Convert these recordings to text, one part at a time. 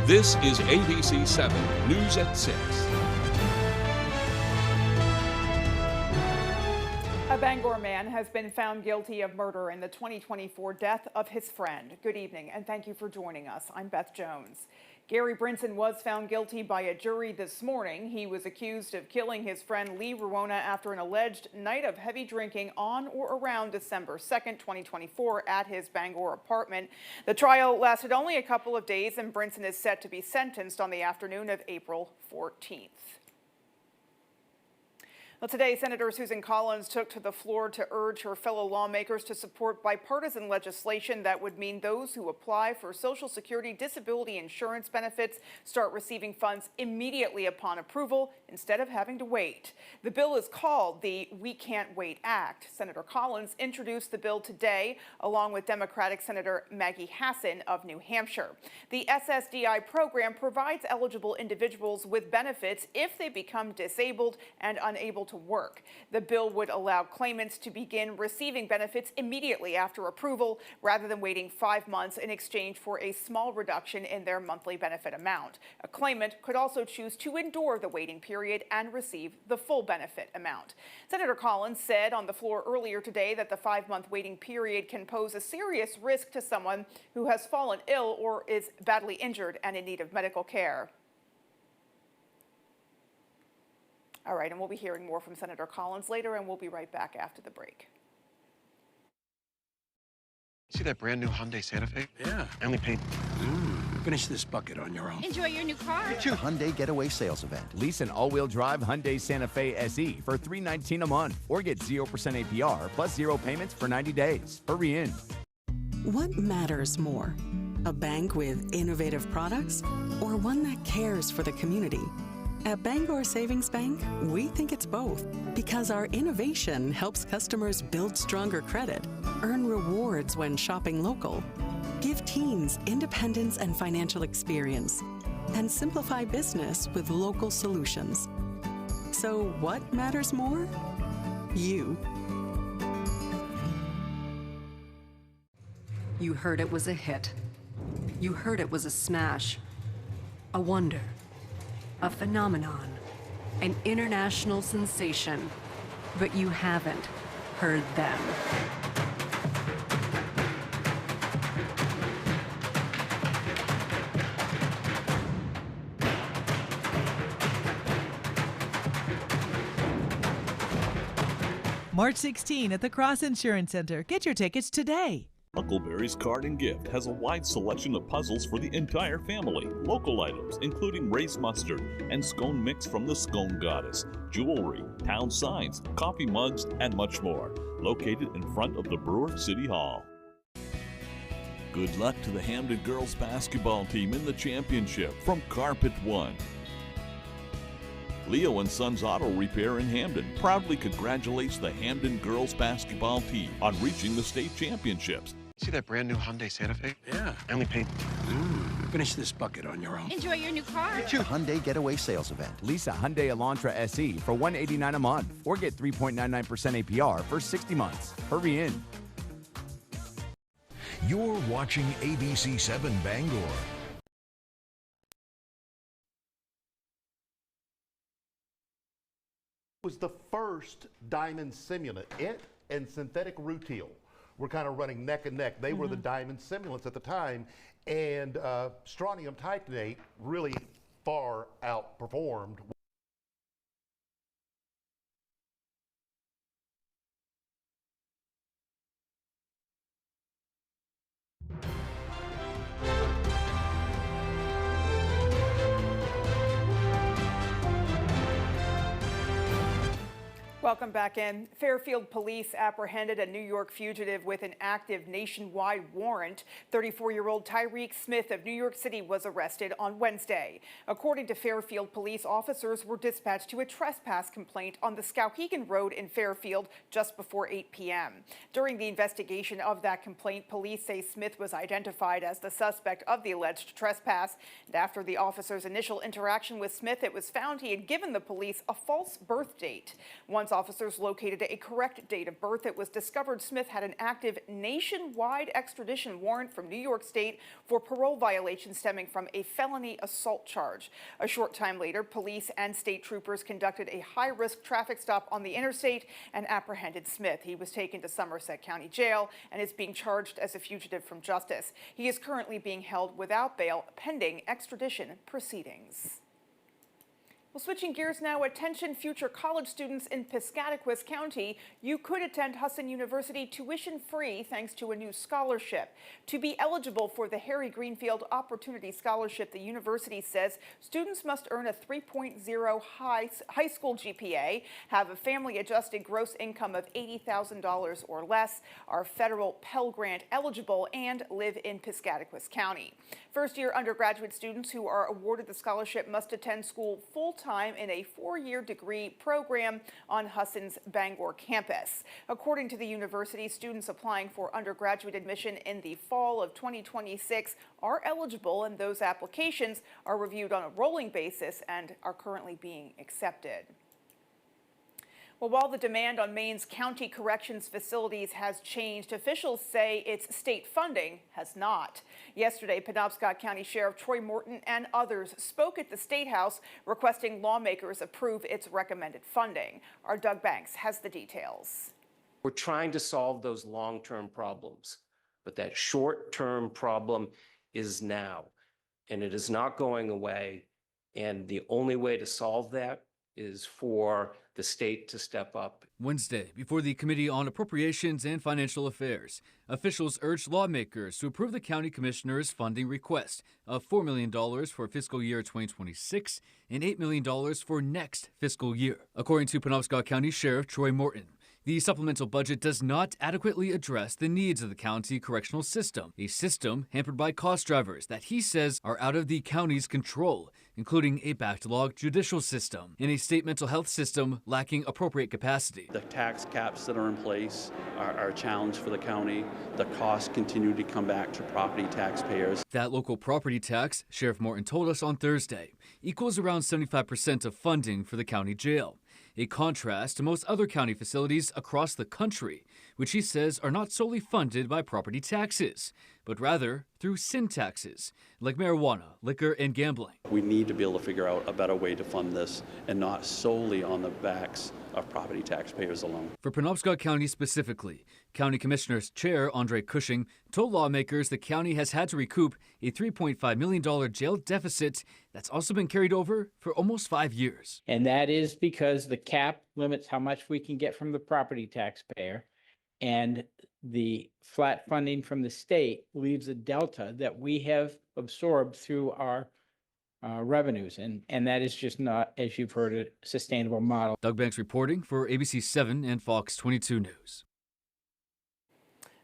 This is ABC 7 News at 6. A Bangor man has been found guilty of murder in the 2024 death of his friend. Good evening, and thank you for joining us. I'm Beth Jones. Gary Brinson was found guilty by a jury this morning. He was accused of killing his friend Lee Rowona after an alleged night of heavy drinking on or around December 2nd, 2024 at his Bangor apartment. The trial lasted only a couple of days, and Brinson is set to be sentenced on the afternoon of April 14th. Well, today, Senator Susan Collins took to the floor to urge her fellow lawmakers to support bipartisan legislation that would mean those who apply for Social Security disability insurance benefits start receiving funds immediately upon approval instead of having to wait. The bill is called the We Can't Wait Act. Senator Collins introduced the bill today along with Democratic Senator Maggie Hassan of New Hampshire. The SSDI program provides eligible individuals with benefits if they become disabled and unable to work. The bill would allow claimants to begin receiving benefits immediately after approval rather than waiting 5 months in exchange for a small reduction in their monthly benefit amount. A claimant could also choose to endure the waiting period and receive the full benefit amount. Senator Collins said on the floor earlier today that the 5-month waiting period can pose a serious risk to someone who has fallen ill or is badly injured and in need of medical care. All right, and we'll be hearing more from Senator Collins later, and we'll be right back after the break. See that brand new Hyundai Santa Fe? Yeah. I only paid. Finish this bucket on your own. Enjoy your new car. Get your Hyundai Getaway Sales Event. Lease an all-wheel drive Hyundai Santa Fe SE for $319 a month, or get 0% APR plus 0 payments for 90 days. Hurry in. What matters more? A bank with innovative products or one that cares for the community? At Bangor Savings Bank, we think it's both because our innovation helps customers build stronger credit, earn rewards when shopping local, give teens independence and financial experience, and simplify business with local solutions. So what matters more? You. You heard it was a hit. You heard it was a smash. A wonder. A phenomenon. An international sensation. But you haven't heard them. March 16 at the Cross Insurance Center. Get your tickets today. Huckleberry's Card and Gift has a wide selection of puzzles for the entire family. Local items, including race mustard and scone mix from the Scone Goddess, jewelry, town signs, coffee mugs, and much more. Located in front of the Brewer City Hall. Good luck to the Hamden girls basketball team in the championship from Carpet One. Leo and Sons Auto Repair in Hamden proudly congratulates the Hamden girls basketball team on reaching the state championships. See that brand new Hyundai Santa Fe? Yeah. I only paid. Finish this bucket on your own. Enjoy your new car. Get your Hyundai Getaway Sales Event. Lease a Hyundai Elantra SE for $189 a month, or get 3.99% APR for 60 months. Hurry in. You're watching ABC 7 Bangor. Was the first diamond simulant. It and synthetic rutile were kind of running neck and neck. They were the diamond simulants at the time, and strontium titanate really far outperformed. Welcome back in. Fairfield police apprehended a New York fugitive with an active nationwide warrant. 34-year-old Tyreek Smith of New York City was arrested on Wednesday. According to Fairfield police, officers were dispatched to a trespass complaint on the Skowhegan Road in Fairfield just before 8 p.m. During the investigation of that complaint, police say Smith was identified as the suspect of the alleged trespass. And after the officers' initial interaction with Smith, it was found he had given the police a false birth date. Once officers located a correct date of birth. It was discovered Smith had an active nationwide extradition warrant from New York State for parole violations stemming from a felony assault charge. A short time later, police and state troopers conducted a high-risk traffic stop on the interstate and apprehended Smith. He was taken to Somerset County Jail and is being charged as a fugitive from justice. He is currently being held without bail pending extradition proceedings. Well, switching gears now, attention future college students in Piscataquis County. You could attend Husson University tuition-free thanks to a new scholarship. To be eligible for the Harry Greenfield Opportunity Scholarship, the university says students must earn a 3.0 high school GPA, have a family-adjusted gross income of $80,000 or less, are federal Pell Grant eligible, and live in Piscataquis County. First-year undergraduate students who are awarded the scholarship must attend school full-time in a 4-year degree program on Husson's Bangor campus. According to the university, students applying for undergraduate admission in the fall of 2026 are eligible, and those applications are reviewed on a rolling basis and are currently being accepted. Well, while the demand on Maine's county corrections facilities has changed, officials say its state funding has not. Yesterday, Penobscot County Sheriff Troy Morton and others spoke at the State House requesting lawmakers approve its recommended funding. Our Doug Banks has the details. We're trying to solve those long-term problems, but that short-term problem is now, and it is not going away. And the only way to solve that is for the state to step up. Wednesday, before the Committee on Appropriations and Financial Affairs, officials urged lawmakers to approve the county commissioner's funding request of $4 million for fiscal year 2026 and $8 million for next fiscal year. According to Penobscot County Sheriff Troy Morton, the supplemental budget does not adequately address the needs of the county correctional system, a system hampered by cost drivers that he says are out of the county's control, including a backlogged judicial system and a state mental health system lacking appropriate capacity. The tax caps that are in place are a challenge for the county. The costs continue to come back to property taxpayers. That local property tax, Sheriff Morton told us on Thursday, equals around 75% of funding for the county jail. A contrast to most other county facilities across the country, which he says are not solely funded by property taxes, but rather through sin taxes, like marijuana, liquor, and gambling. We need to be able to figure out a better way to fund this and not solely on the backs of property taxpayers alone. For Penobscot County specifically, County Commissioner's Chair Andre Cushing told lawmakers the county has had to recoup a $3.5 million jail deficit that's also been carried over for almost 5 years. And that is because the cap limits how much we can get from the property taxpayer, and the flat funding from the state leaves a delta that we have absorbed through our revenues. And that is just not, as you've heard, a sustainable model. Doug Banks reporting for ABC 7 and Fox 22 News.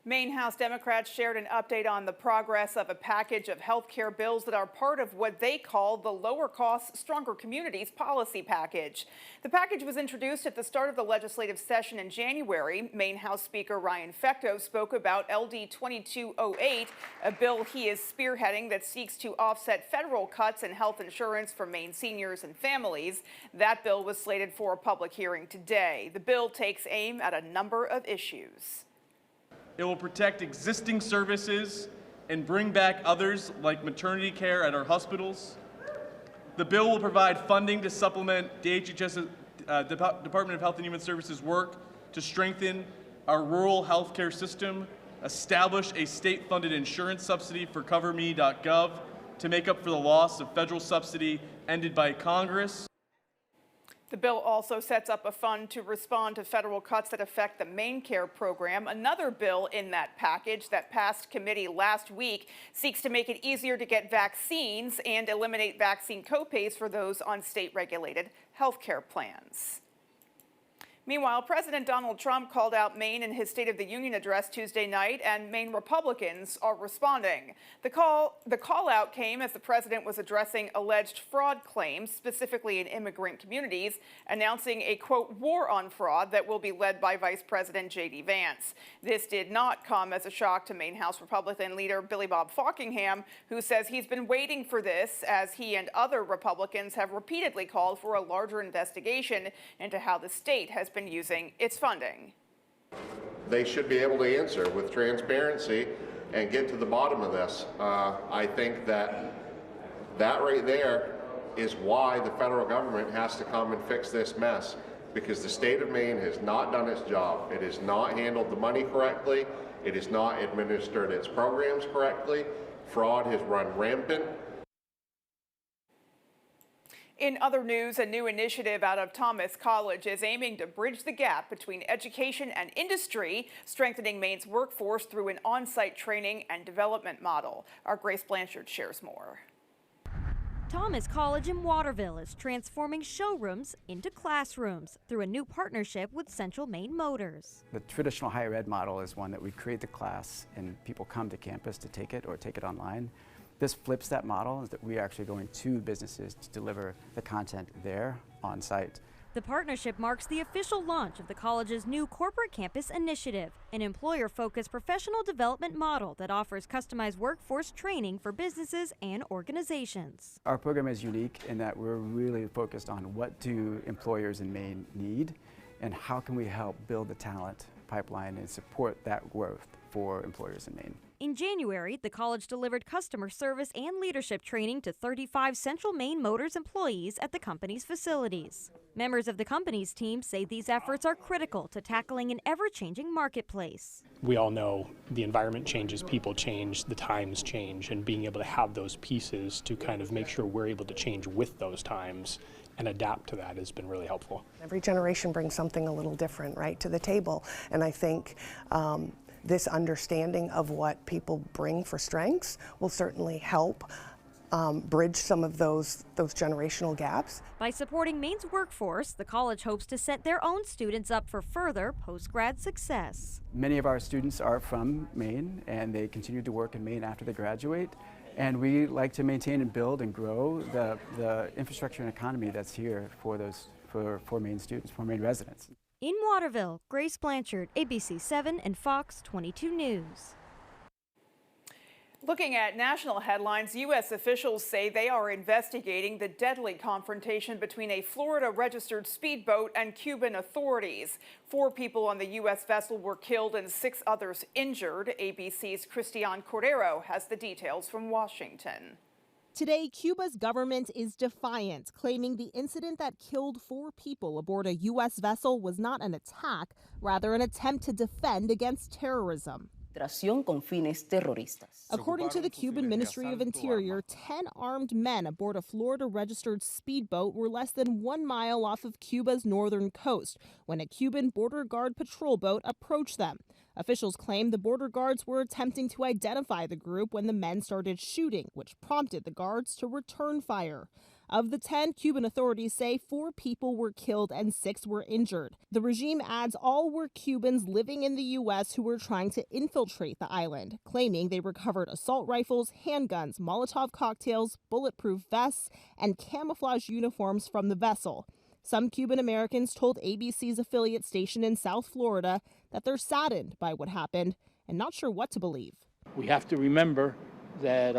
Maine House Democrats shared an update on the progress of a package of health care bills that are part of what they call the Lower Costs, Stronger Communities policy package. The package was introduced at the start of the legislative session in January. Maine House Speaker Ryan Fecteau spoke about LD 2208, a bill he is spearheading that seeks to offset federal cuts in health insurance for Maine seniors and families. That bill was slated for a public hearing today. The bill takes aim at a number of issues. It will protect existing services and bring back others, like maternity care at our hospitals. The bill will provide funding to supplement DHHS Department of Health and Human Services work to strengthen our rural health care system, establish a state-funded insurance subsidy for CoverMe.gov to make up for the loss of federal subsidy ended by Congress. The bill also sets up a fund to respond to federal cuts that affect the Maine Care program. Another bill in that package that passed committee last week seeks to make it easier to get vaccines and eliminate vaccine copays for those on state-regulated health care plans. Meanwhile, President Donald Trump called out Maine in his State of the Union address Tuesday night, and Maine Republicans are responding. The call out came as the president was addressing alleged fraud claims, specifically in immigrant communities, announcing a, quote, war on fraud that will be led by Vice President J.D. Vance. This did not come as a shock to Maine House Republican leader Billy Bob Falkingham, who says he's been waiting for this as he and other Republicans have repeatedly called for a larger investigation into how the state has been been using its funding. They should be able to answer with transparency and get to the bottom of this. I think that right there is why the federal government has to come and fix this mess, because the state of Maine has not done its job. It has not handled the money correctly. It has not administered its programs correctly. Fraud has run rampant. In other news, a new initiative out of Thomas College is aiming to bridge the gap between education and industry, strengthening Maine's workforce through an on-site training and development model. Our Grace Blanchard shares more. Thomas College in Waterville is transforming showrooms into classrooms through a new partnership with Central Maine Motors. The traditional higher ed model is one that we create the class and people come to campus to take it or take it online. This flips that model, is that we are actually going to businesses to deliver the content there on site. The partnership marks the official launch of the college's new corporate campus initiative, an employer-focused professional development model that offers customized workforce training for businesses and organizations. Our program is unique in that we're really focused on what do employers in Maine need and how can we help build the talent pipeline and support that growth for employers in Maine. In January, the college delivered customer service and leadership training to 35 Central Maine Motors employees at the company's facilities. Members of the company's team say these efforts are critical to tackling an ever-changing marketplace. We all know the environment changes, people change, the times change, and being able to have those pieces to kind of make sure we're able to change with those times and adapt to that has been really helpful. Every generation brings something a little different, right, to the table, and I think this understanding of what people bring for strengths will certainly help bridge some of those generational gaps. By supporting Maine's workforce, the college hopes to set their own students up for further post-grad success. Many of our students are from Maine and they continue to work in Maine after they graduate. And we like to maintain and build and grow the infrastructure and economy that's here for Maine students, for Maine residents. In Waterville, Grace Blanchard, ABC 7 and Fox 22 News. Looking at national headlines, U.S. officials say they are investigating the deadly confrontation between a Florida-registered speedboat and Cuban authorities. 4 people on the U.S. vessel were killed and 6 others injured. ABC's Christian Cordero has the details from Washington. Today, Cuba's government is defiant, claiming the incident that killed 4 people aboard a U.S. vessel was not an attack, rather an attempt to defend against terrorism. According to the Cuban Ministry of Interior, 10 armed men aboard a Florida-registered speedboat were less than 1 mile off of Cuba's northern coast when a Cuban border guard patrol boat approached them. Officials claim the border guards were attempting to identify the group when the men started shooting, which prompted the guards to return fire. Of the 10, Cuban authorities say 4 people were killed and 6 were injured. The regime adds all were Cubans living in the U.S. who were trying to infiltrate the island, claiming they recovered assault rifles, handguns, Molotov cocktails, bulletproof vests, and camouflage uniforms from the vessel. Some Cuban Americans told ABC's affiliate station in South Florida that they're saddened by what happened and not sure what to believe. We have to remember that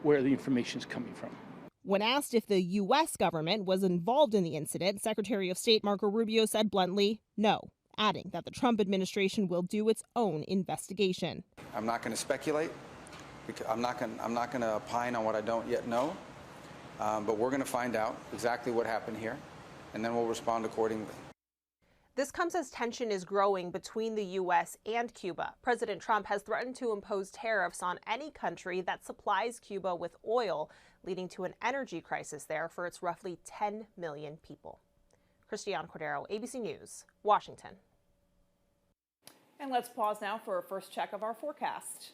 where the information is coming from. When asked if the U.S. government was involved in the incident, Secretary of State Marco Rubio said bluntly, no, adding that the Trump administration will do its own investigation. I'm not going to speculate. I'm not going to opine on what I don't yet know, but we're going to find out exactly what happened here, and then we'll respond accordingly. This comes as tension is growing between the U.S. and Cuba. President Trump has threatened to impose tariffs on any country that supplies Cuba with oil, leading to an energy crisis there for its roughly 10 million people. Christian Cordero, ABC News, Washington. And let's pause now for a first check of our forecast.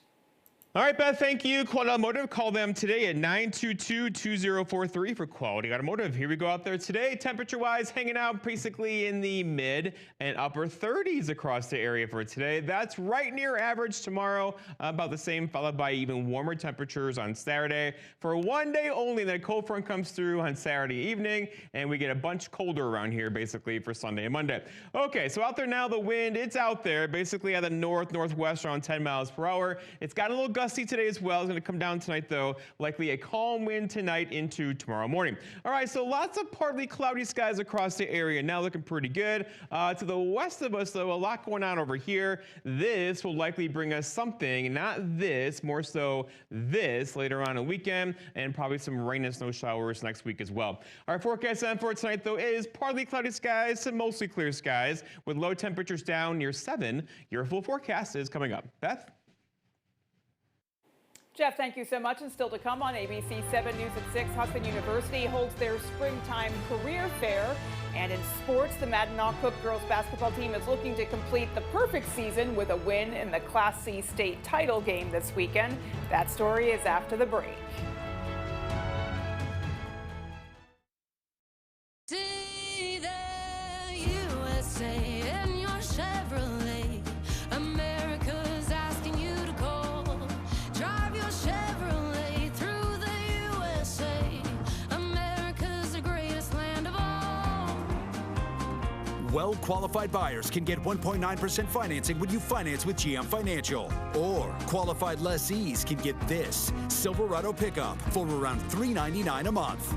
All right, Beth, thank you. Quality Automotive, call them today at 922-2043 for Quality Automotive. Here we go out there today. Temperature-wise, hanging out basically in the mid and upper 30s across the area for today. That's right near average tomorrow, about the same, followed by even warmer temperatures on Saturday. For one day only, that cold front comes through on Saturday evening, and we get a bunch colder around here basically for Sunday and Monday. Okay, so out there now, the wind, it's out there basically at the northwest around 10 miles per hour. It's got a little gusty today as well. It's going to come down tonight, though. Likely a calm wind tonight into tomorrow morning. All right, so lots of partly cloudy skies across the area. Now looking pretty good. To the west of us, though, a lot going on over here. This will likely bring us something, not this, more so this later on in the weekend, and probably some rain and snow showers next week as well. Our forecast for tonight, though, is partly cloudy skies to mostly clear skies with low temperatures down near 7. Your full forecast is coming up. Beth? Jeff, thank you so much. And still to come on ABC 7 News at 6, Hudson University holds their springtime career fair. And in sports, the Mattinac girls basketball team is looking to complete the perfect season with a win in the Class C state title game this weekend. That story is after the break. See the USA in your Chevrolet. America's asking you to call. Drive your Chevrolet through the USA. America's the greatest land of all. Well-qualified buyers can get 1.9% financing when you finance with GM Financial. Or qualified lessees can get this Silverado pickup for around $399 a month.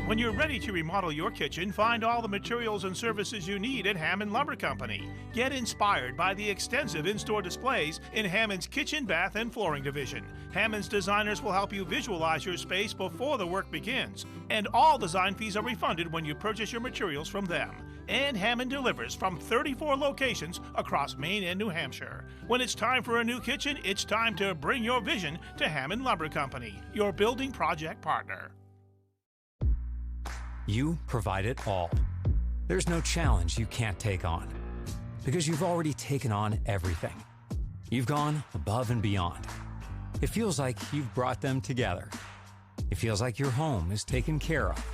When you're ready to remodel your kitchen, find all the materials and services you need at Hammond Lumber Company. Get inspired by the extensive in-store displays in Hammond's kitchen, bath, and flooring division. Hammond's designers will help you visualize your space before the work begins. And all design fees are refunded when you purchase your materials from them. And Hammond delivers from 34 locations across Maine and New Hampshire. When it's time for a new kitchen, it's time to bring your vision to Hammond Lumber Company, your building project partner. You provide it all. There's no challenge you can't take on, because you've already taken on everything. You've gone above and beyond. It feels like you've brought them together. It feels like your home is taken care of.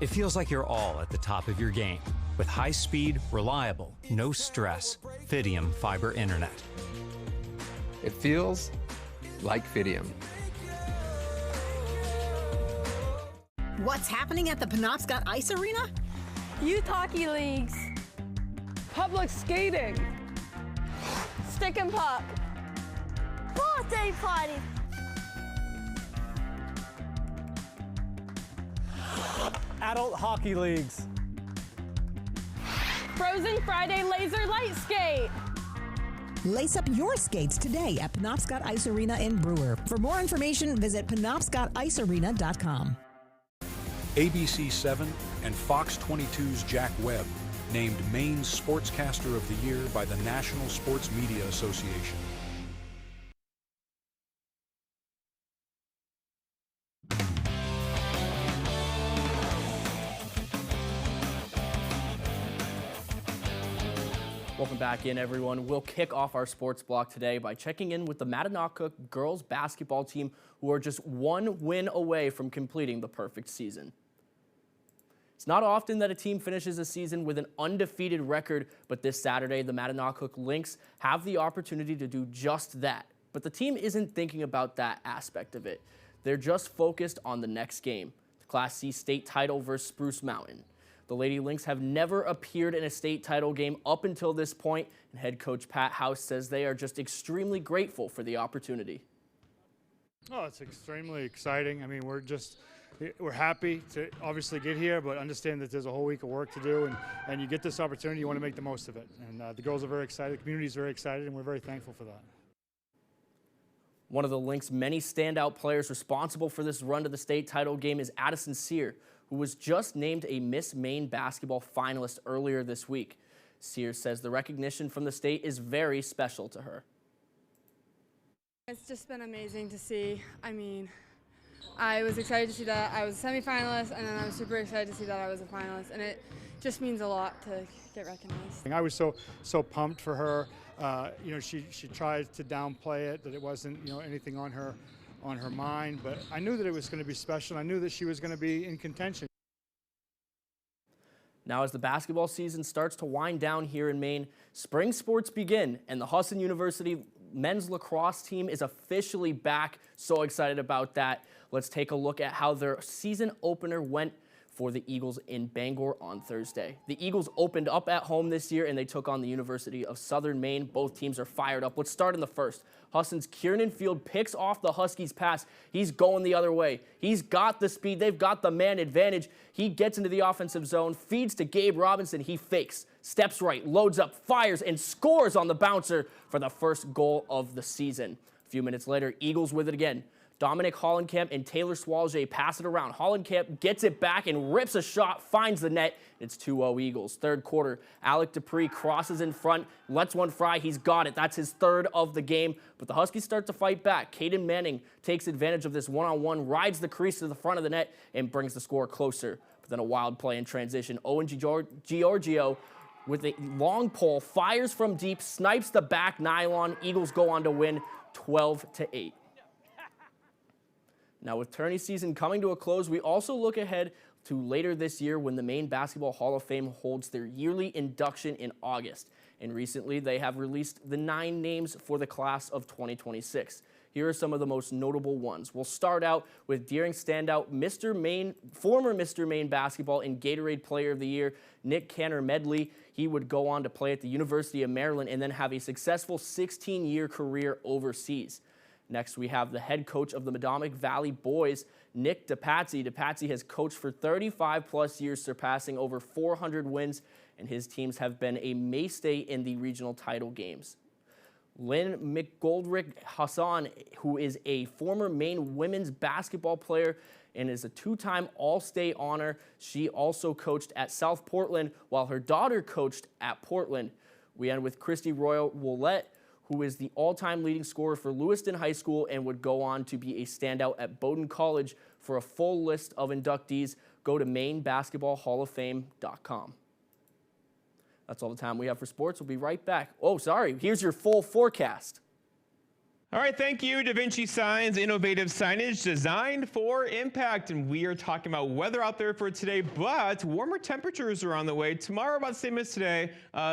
It feels like you're all at the top of your game with high-speed, reliable, no-stress Fidium fiber internet. It feels like Fidium. What's happening at the Penobscot Ice Arena? Youth hockey leagues. Public skating. Stick and puck. Birthday party. Adult hockey leagues. Frozen Friday laser light skate. Lace up your skates today at Penobscot Ice Arena in Brewer. For more information, visit penobscoticearena.com. ABC 7 and Fox 22's Jack Webb named Maine's Sportscaster of the Year by the National Sports Media Association. Welcome back in, everyone. We'll kick off our sports block today by checking in with the Mattinac girls basketball team, who are just one win away from completing the perfect season. It's not often that a team finishes a season with an undefeated record, but this Saturday, the Mattinac Lynx have the opportunity to do just that. But the team isn't thinking about that aspect of it. They're just focused on the next game, the Class C state title versus Spruce Mountain. The Lady Lynx have never appeared in a state title game up until this point, and head coach Pat House says they are just extremely grateful for the opportunity. Oh, it's extremely exciting. I mean, we're happy to obviously get here, but understand that there's a whole week of work to do, and you get this opportunity, you want to make the most of it. And the girls are very excited, the community is very excited, and we're very thankful for that. One of the Lynx' many standout players responsible for this run to the state title game is Addison Sear, who was just named a Miss Maine basketball finalist earlier this week. Sear says the recognition from the state is very special to her. It's just been amazing to see. I mean, I was excited to see that I was a semifinalist, and then I was super excited to see that I was a finalist, and it just means a lot to get recognized. I was so pumped for her. You know, she tried to downplay it, that it wasn't, you know, anything on her mind, but I knew that it was going to be special. I knew that she was going to be in contention. Now, as the basketball season starts to wind down here in Maine, spring sports begin, and the Hudson University men's lacrosse team is officially back. So excited about that. Let's take a look at how their season opener went for the Eagles in Bangor on Thursday. The Eagles opened up at home this year, and they took on the University of Southern Maine. Both teams are fired up. Let's start in the first. Husson's Kiernan Field picks off the Huskies' pass. He's going the other way. He's got the speed. They've got the man advantage. He gets into the offensive zone, feeds to Gabe Robinson. He fakes, steps right, loads up, fires, and scores on the bouncer for the first goal of the season. A few minutes later, Eagles with it again. Dominic Hollenkamp and Taylor Swalge pass it around. Hollenkamp gets it back and rips a shot, finds the net. It's 2-0 Eagles. Third quarter, Alec Dupree crosses in front, lets one fly. He's got it. That's his third of the game. But the Huskies start to fight back. Caden Manning takes advantage of this one-on-one, rides the crease to the front of the net, and brings the score closer. But then a wild play in transition. Owen Giorgio with a long pole, fires from deep, snipes the back nylon. Eagles go on to win 12-8. Now, with tourney season coming to a close, we also look ahead to later this year when the Maine Basketball Hall of Fame holds their yearly induction in August. And recently, they have released the 9 names for the class of 2026. Here are some of the most notable ones. We'll start out with Deering standout former Mr. Maine Basketball and Gatorade Player of the Year, Nick Cantor-Medley. He would go on to play at the University of Maryland and then have a successful 16-year career overseas. Next, we have the head coach of the Madomic Valley Boys, Nick DePatsy. DePatsy has coached for 35-plus years, surpassing over 400 wins, and his teams have been a mainstay in the regional title games. Lynn McGoldrick Hassan, who is a former Maine women's basketball player and is a 2-time All-State honor. She also coached at South Portland, while her daughter coached at Portland. We end with Christy Royal Willette, who is the all-time leading scorer for Lewiston High School and would go on to be a standout at Bowdoin College. For a full list of inductees, go to MaineBasketballHallOfFame.com. That's all the time we have for sports. We'll be right back. Oh, sorry. Here's your full forecast. All right, thank you, Da Vinci Signs, innovative signage designed for impact. And we are talking about weather out there for today, but warmer temperatures are on the way. Tomorrow, about the same as today,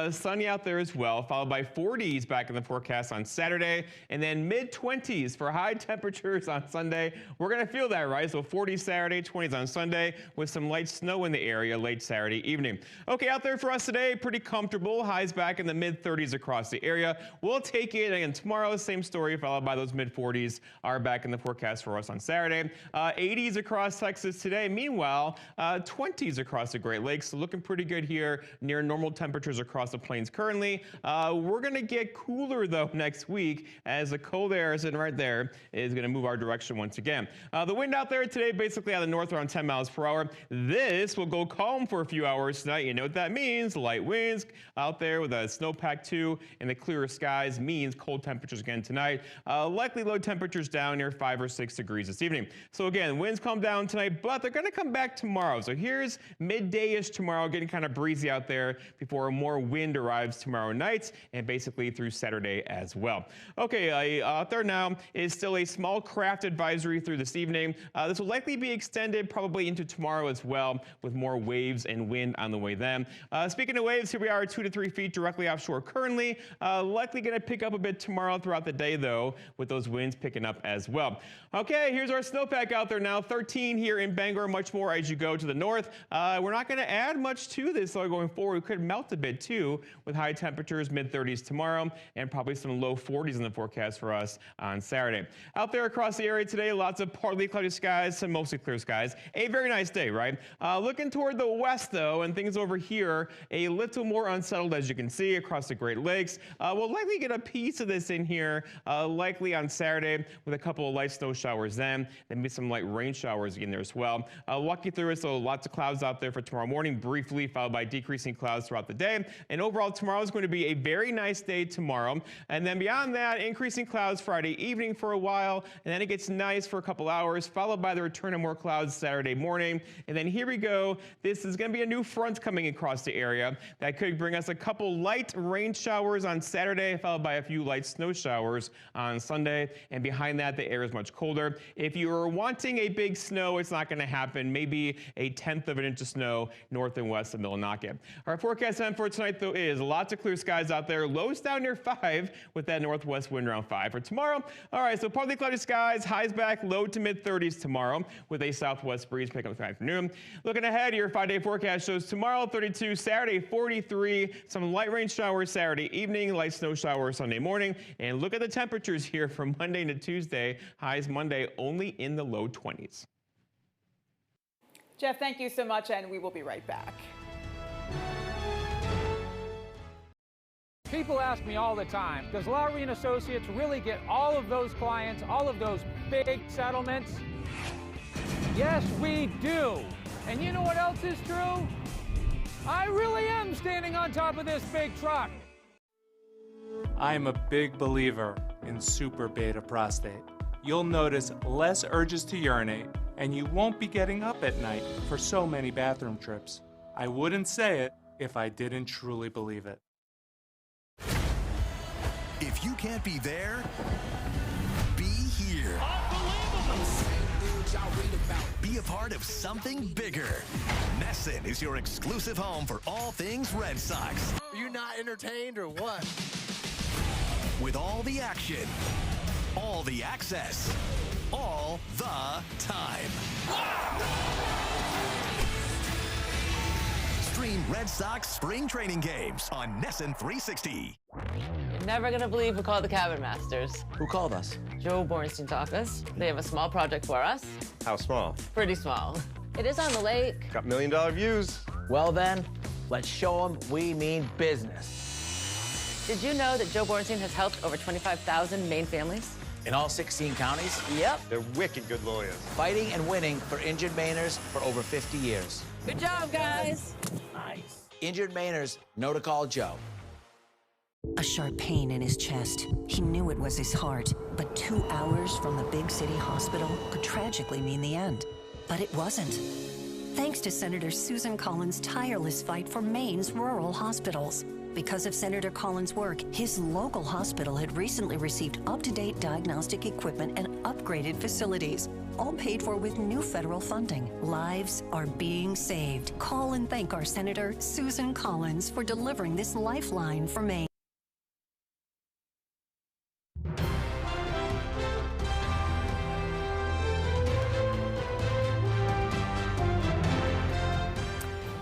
sunny out there as well, followed by 40s back in the forecast on Saturday, and then mid-20s for high temperatures on Sunday. We're going to feel that, right? So 40s Saturday, 20s on Sunday, with some light snow in the area late Saturday evening. Okay, out there for us today, pretty comfortable. Highs back in the mid-30s across the area. We'll take it. Again, tomorrow, same story, followed by those mid-40s are back in the forecast for us on Saturday. 80s across Texas today. Meanwhile, 20s across the Great Lakes. So looking pretty good here, near normal temperatures across the plains currently. We're going to get cooler, though, next week as the cold air sitting right there is going to move our direction once again. The wind out there today, basically out of the north around 10 miles per hour. This will go calm for a few hours tonight. You know what that means. Light winds out there with a snowpack 2 and the clearer skies means cold temperatures again tonight. Likely low temperatures down near 5 or 6 degrees this evening. So again, winds calm down tonight, but they're going to come back tomorrow. So here's midday-ish tomorrow, getting kind of breezy out there before more wind arrives tomorrow night and basically through Saturday as well. Okay, out there now is still a small craft advisory through this evening. This will likely be extended probably into tomorrow as well, with more waves and wind on the way then. Speaking of waves, here we are 2 to 3 feet directly offshore currently. Likely going to pick up a bit tomorrow throughout the day, though, with those winds picking up as well. Okay, here's our snowpack out there now. 13 here in Bangor, much more as you go to the north. We're not going to add much to this, though, going forward. We could melt a bit, too, with high temperatures, mid-30s tomorrow, and probably some low 40s in the forecast for us on Saturday. Out there across the area today, lots of partly cloudy skies, some mostly clear skies. A very nice day, right? Looking toward the west, though, and things over here, a little more unsettled, as you can see, across the Great Lakes. We'll likely get a piece of this in here, likely on Saturday with a couple of light snow showers then maybe some light rain showers in there as well. I'll walk you through it. So lots of clouds out there for tomorrow morning, briefly followed by decreasing clouds throughout the day. And overall, tomorrow is going to be a very nice day tomorrow. And then beyond that, increasing clouds Friday evening for a while. And then it gets nice for a couple hours, followed by the return of more clouds Saturday morning. And then here we go. This is going to be a new front coming across the area that could bring us a couple light rain showers on Saturday, followed by a few light snow showers on on Sunday. And behind that, the air is much colder. If you are wanting a big snow, it's not going to happen. Maybe a 1/10 of an inch of snow north and west of Millinocket. Our forecast time for tonight, though, is lots of clear skies out there. Lows down near 5 with that northwest wind around 5. For tomorrow, all right, so partly cloudy skies, highs back low to mid-30s tomorrow with a southwest breeze picking up this afternoon. Looking ahead, your 5-day forecast shows tomorrow 32, Saturday 43, some light rain showers Saturday evening, light snow showers Sunday morning. And look at the temperatures here from Monday to Tuesday. Highs Monday only in the low 20s. Jeff, thank you so much, and we will be right back. People ask me all the time, does Lowry & Associates really get all of those clients, all of those big settlements? Yes, we do. And you know what else is true? I really am standing on top of this big truck. I'm a big believer in super beta prostate. You'll notice less urges to urinate, and you won't be getting up at night for so many bathroom trips. I wouldn't say it if I didn't truly believe it. If you can't be there, be here. Be a part of something bigger. Nesson is your exclusive home for all things Red Sox. Are you not entertained or what? With all the action, all the access, all the time. Stream Red Sox spring training games on Nesson 360. You're never gonna believe who called the Cabin Masters. Who called us? Joe Bornstein talked us. They have a small project for us. How small? Pretty small. It is on the lake. Got $1 million views. Well then, let's show them we mean business. Did you know that Joe Bornstein has helped over 25,000 Maine families? In all 16 counties? Yep. They're wicked good lawyers. Fighting and winning for injured Mainers for over 50 years. Good job, guys. Nice. Injured Mainers know to call Joe. A sharp pain in his chest. He knew it was his heart, but 2 hours from the big city hospital could tragically mean the end. But it wasn't. Thanks to Senator Susan Collins' tireless fight for Maine's rural hospitals. Because of Senator Collins' work, his local hospital had recently received up-to-date diagnostic equipment and upgraded facilities, all paid for with new federal funding. Lives are being saved. Call and thank our Senator Susan Collins for delivering this lifeline for Maine.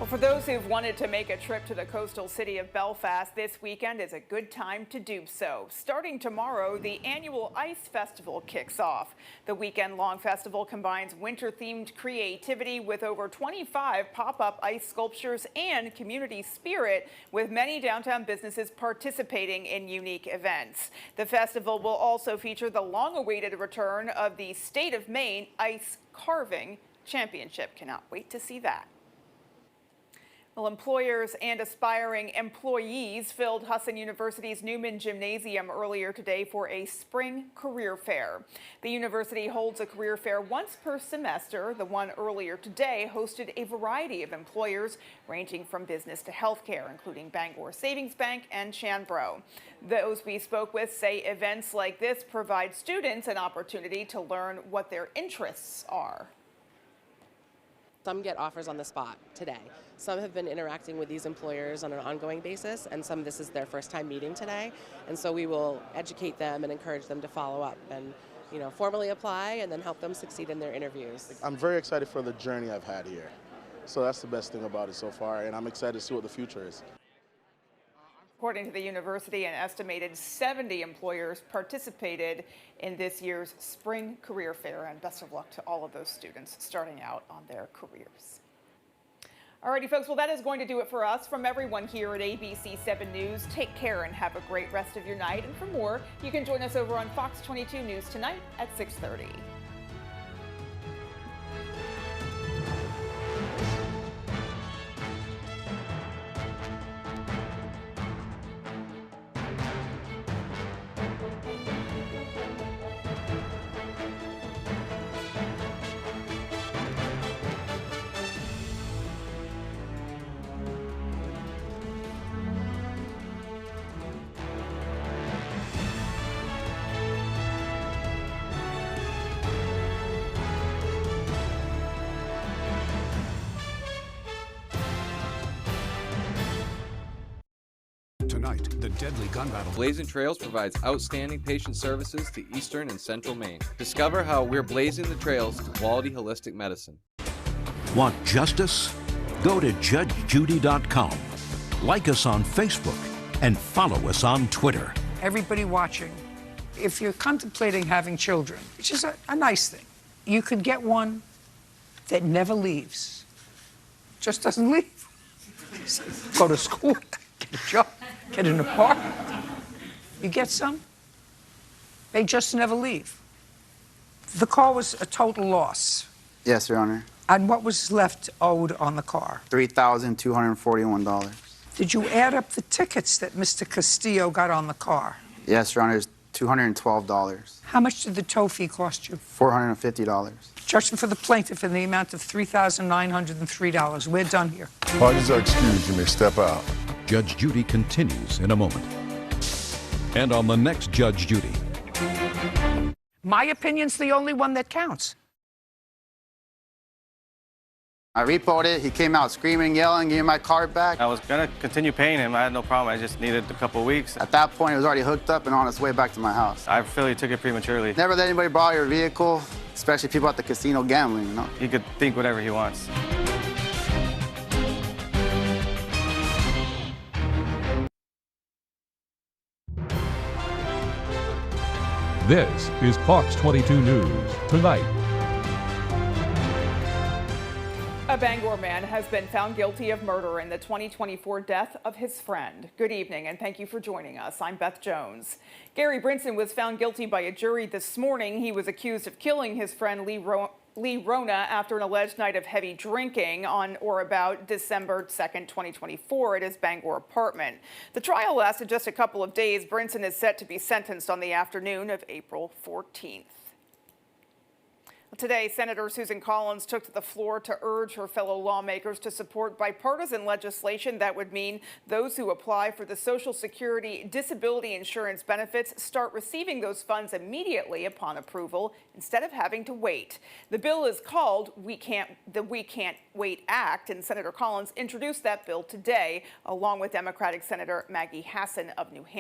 For those who've wanted to make a trip to the coastal city of Belfast, this weekend is a good time to do so. Starting tomorrow, the annual Ice Festival kicks off. The weekend-long festival combines winter-themed creativity with over 25 pop-up ice sculptures and community spirit, with many downtown businesses participating in unique events. The festival will also feature the long-awaited return of the State of Maine Ice Carving Championship. Cannot wait to see that. Well, employers and aspiring employees filled Husson University's Newman Gymnasium earlier today for a spring career fair. The university holds a career fair once per semester. The one earlier today hosted a variety of employers ranging from business to healthcare, including Bangor Savings Bank and Shanbro. Those we spoke with say events like this provide students an opportunity to learn what their interests are. Some get offers on the spot today. Some have been interacting with these employers on an ongoing basis, and some this is their first time meeting today. And so we will educate them and encourage them to follow up and, formally apply and then help them succeed in their interviews. I'm very excited for the journey I've had here. So that's the best thing about it so far, and I'm excited to see what the future is. According to the university, an estimated 70 employers participated in this year's spring career fair, and best of luck to all of those students starting out on their careers. Alrighty, folks, well, that is going to do it for us. From everyone here at ABC 7 News, take care and have a great rest of your night. And for more, you can join us over on Fox 22 News tonight at 6:30. tonight, the deadly gun battle. Blazing Trails provides outstanding patient services to Eastern and Central Maine. Discover how we're blazing the trails to quality holistic medicine. Want justice? Go to judgejudy.com. Like us on Facebook and follow us on Twitter. Everybody watching, if you're contemplating having children, which is a nice thing, you could get one that never leaves. Just doesn't leave. Go to school, get a job, get an apartment. You get some, they just never leave. The car was a total loss. Yes, Your Honor. And what was left owed on the car? $3,241. Did you add up the tickets that Mr. Castillo got on the car? Yes, Your Honor, it's $212. How much did the tow fee cost you? $450. Judgment for the plaintiff in the amount of $3,903. We're done here. Parties are excused. You may step out. Judge Judy continues in a moment. And on the next Judge Judy. My opinion's the only one that counts. I repoed it. He came out screaming, yelling, giving my card back. I was going to continue paying him. I had no problem. I just needed a couple weeks. At that point, it was already hooked up and on its way back to my house. I feel he took it prematurely. Never let anybody borrow your vehicle, especially people at the casino gambling, you know? He could think whatever he wants. This is Fox 22 News Tonight. A Bangor man has been found guilty of murder in the 2024 death of his friend. Good evening and thank you for joining us. I'm Beth Jones. Gary Brinson was found guilty by a jury this morning. He was accused of killing his friend Lee Rona after an alleged night of heavy drinking on or about December 2nd, 2024 at his Bangor apartment. The trial lasted just a couple of days. Brinson is set to be sentenced on the afternoon of April 14th. Today, Senator Susan Collins took to the floor to urge her fellow lawmakers to support bipartisan legislation that would mean those who apply for the Social Security disability insurance benefits start receiving those funds immediately upon approval instead of having to wait. The bill is called the We Can't Wait Act, and Senator Collins introduced that bill today along with Democratic Senator Maggie Hassan of New Hampshire.